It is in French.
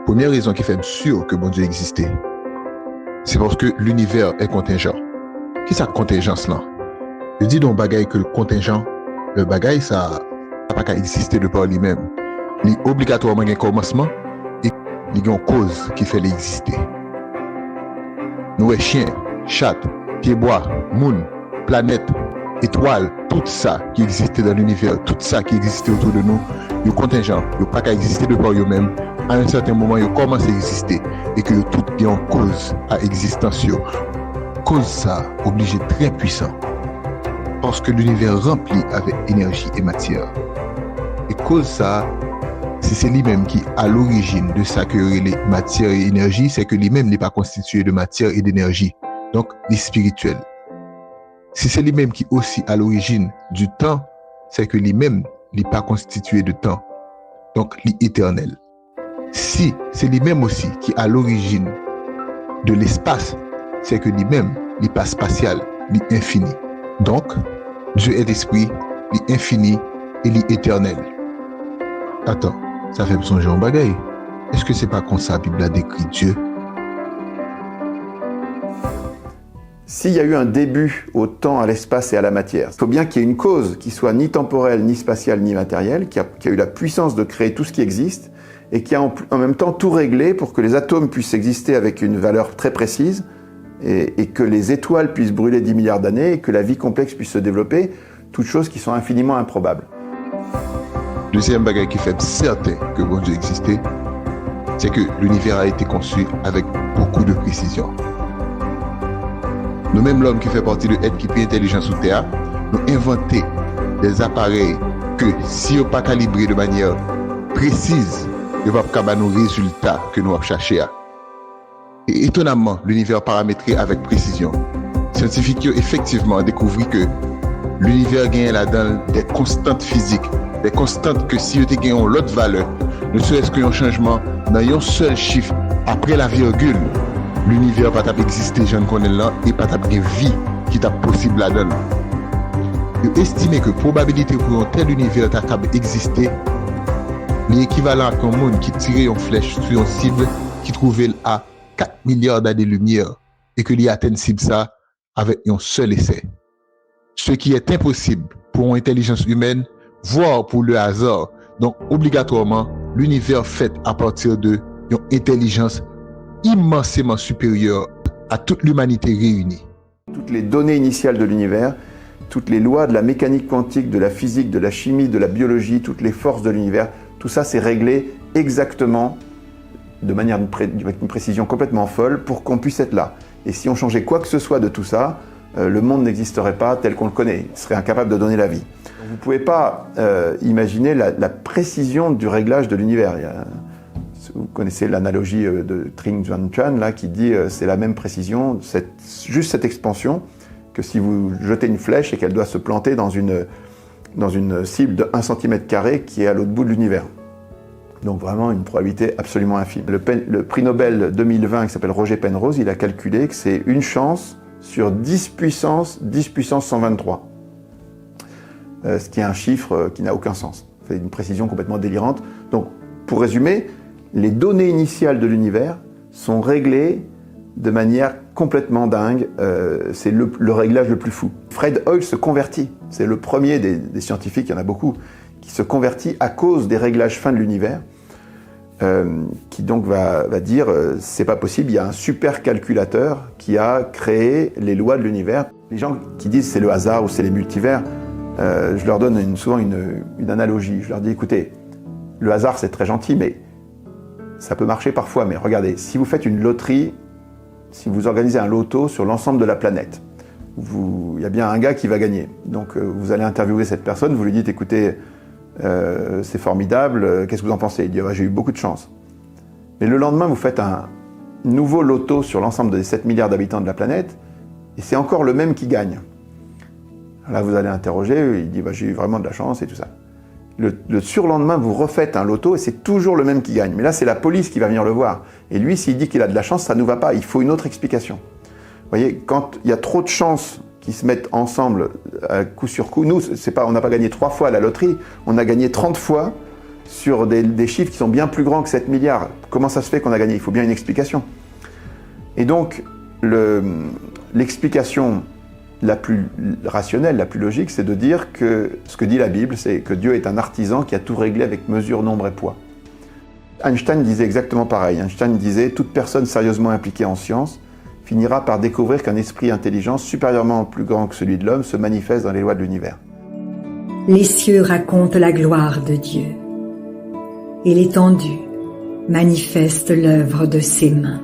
Première raison qui fait sûr que bon Dieu existait, c'est parce que l'univers est contingent. Qui ça contingence là? Je dis donc bagaille que le contingent, le bagaille ça n'a pas qu'à exister de par lui-même. Il est obligatoirement un commencement et il y a une cause qui fait l'exister. Nous chiens, chat, pieds-bois, moon, planète, étoiles, tout ça qui existait dans l'univers, tout ça qui existait autour de nous, il est contingent, il n'a pas qu'à exister de par eux-mêmes. À un certain moment, il commence à exister et que tout est en cause à existence. Cause ça, obligé très puissant. Parce que l'univers rempli avec énergie et matière. Et cause ça, si c'est lui-même qui à l'origine de ça que les matière et énergie, c'est que lui-même n'est pas constitué de matière et d'énergie. Donc, il est spirituel. Si c'est lui-même qui aussi à l'origine du temps, c'est que lui-même n'est pas constitué de temps. Donc, il est éternel. Si c'est lui-même aussi qui à l'origine de l'espace, c'est que lui-même n'est pas spatial, il est infini. Donc, Dieu est esprit, il est infini et il est éternel. Attends, ça fait me songer en bagaille. Est-ce que c'est pas comme ça la Bible a décrit Dieu? S'il y a eu un début au temps, à l'espace et à la matière, il faut bien qu'il y ait une cause qui soit ni temporelle, ni spatiale, ni matérielle, qui a eu la puissance de créer tout ce qui existe et qui a en même temps tout réglé pour que les atomes puissent exister avec une valeur très précise et que les étoiles puissent brûler 10 milliards d'années et que la vie complexe puisse se développer, toutes choses qui sont infiniment improbables. Deuxième bagage qui fait certain que bon Dieu existait, c'est que l'univers a été conçu avec beaucoup de précision. Nous-mêmes, l'homme qui fait partie de être qui peut intelligent sous terre, nous inventons des appareils que si on pas calibré de manière précise, ils vont pas nous résultats que nous avons cherché. Et étonnamment, l'univers paramétré avec précision. Scientifiques ont effectivement découvert que l'univers gagne là-dedans des constantes physiques, des constantes que si on gagne l'autre valeur, ne serait-ce qu'un changement dans un seul chiffre après la virgule, l'univers va exister, je ne connais là, et pas de vie qui est possible là-dedans. Ils estiment que la probabilité pour un tel univers exister est l'équivalent à un monde qui tirait une flèche sur une cible qui trouvait à 4 milliards d'années-lumière et que l'y atteint cible ça avec un seul essai. Ce qui est impossible pour une intelligence humaine, voire pour le hasard. Donc, obligatoirement, l'univers fait à partir d'une intelligence immensément supérieure à toute l'humanité réunie. Toutes les données initiales de l'univers, toutes les lois de la mécanique quantique, de la physique, de la chimie, de la biologie, toutes les forces de l'univers, tout ça c'est réglé exactement de manière avec une précision complètement folle pour qu'on puisse être là. Et si on changeait quoi que ce soit de tout ça, le monde n'existerait pas tel qu'on le connaît, il serait incapable de donner la vie. Vous ne pouvez pas imaginer la précision du réglage de l'univers. Vous connaissez l'analogie de Trinh Xuan Chan là, qui dit c'est la même précision, juste cette expansion, que si vous jetez une flèche et qu'elle doit se planter dans une cible de 1 cm² qui est à l'autre bout de l'univers. Donc vraiment une probabilité absolument infime. Le prix Nobel 2020 qui s'appelle Roger Penrose, il a calculé que c'est une chance sur 10 puissance 123. Ce qui est un chiffre qui n'a aucun sens. C'est une précision complètement délirante. Donc pour résumer, les données initiales de l'univers sont réglées de manière complètement dingue. C'est le réglage le plus fou. Fred Hoyle se convertit. C'est le premier des scientifiques, il y en a beaucoup, qui se convertit à cause des réglages fins de l'univers, qui donc va dire c'est pas possible, il y a un supercalculateur qui a créé les lois de l'univers. Les gens qui disent c'est le hasard ou c'est les multivers, je leur donne souvent une analogie. Je leur dis écoutez, le hasard c'est très gentil, mais ça peut marcher parfois. Mais regardez, si vous faites une loterie, si vous organisez un loto sur l'ensemble de la planète, il y a bien un gars qui va gagner. Donc vous allez interviewer cette personne, vous lui dites écoutez, c'est formidable, qu'est-ce que vous en pensez? Il dit j'ai eu beaucoup de chance. Mais le lendemain, vous faites un nouveau loto sur l'ensemble des 7 milliards d'habitants de la planète, et c'est encore le même qui gagne. Là, vous allez interroger, il dit j'ai eu vraiment de la chance et tout ça. Le surlendemain, vous refaites un loto et c'est toujours le même qui gagne. Mais là, c'est la police qui va venir le voir. Et lui, s'il dit qu'il a de la chance, ça ne nous va pas. Il faut une autre explication. Vous voyez, quand il y a trop de chances qui se mettent ensemble coup sur coup, nous, on n'a pas gagné 3 fois à la loterie, on a gagné 30 fois sur des chiffres qui sont bien plus grands que 7 milliards. Comment ça se fait qu'on a gagné? Il faut bien une explication. Et donc, l'explication la plus rationnelle, la plus logique, c'est de dire que ce que dit la Bible, c'est que Dieu est un artisan qui a tout réglé avec mesure, nombre et poids. Einstein disait exactement pareil. Einstein disait « Toute personne sérieusement impliquée en science finira par découvrir qu'un esprit intelligent supérieurement plus grand que celui de l'homme se manifeste dans les lois de l'univers. » Les cieux racontent la gloire de Dieu, et l'étendue manifeste l'œuvre de ses mains.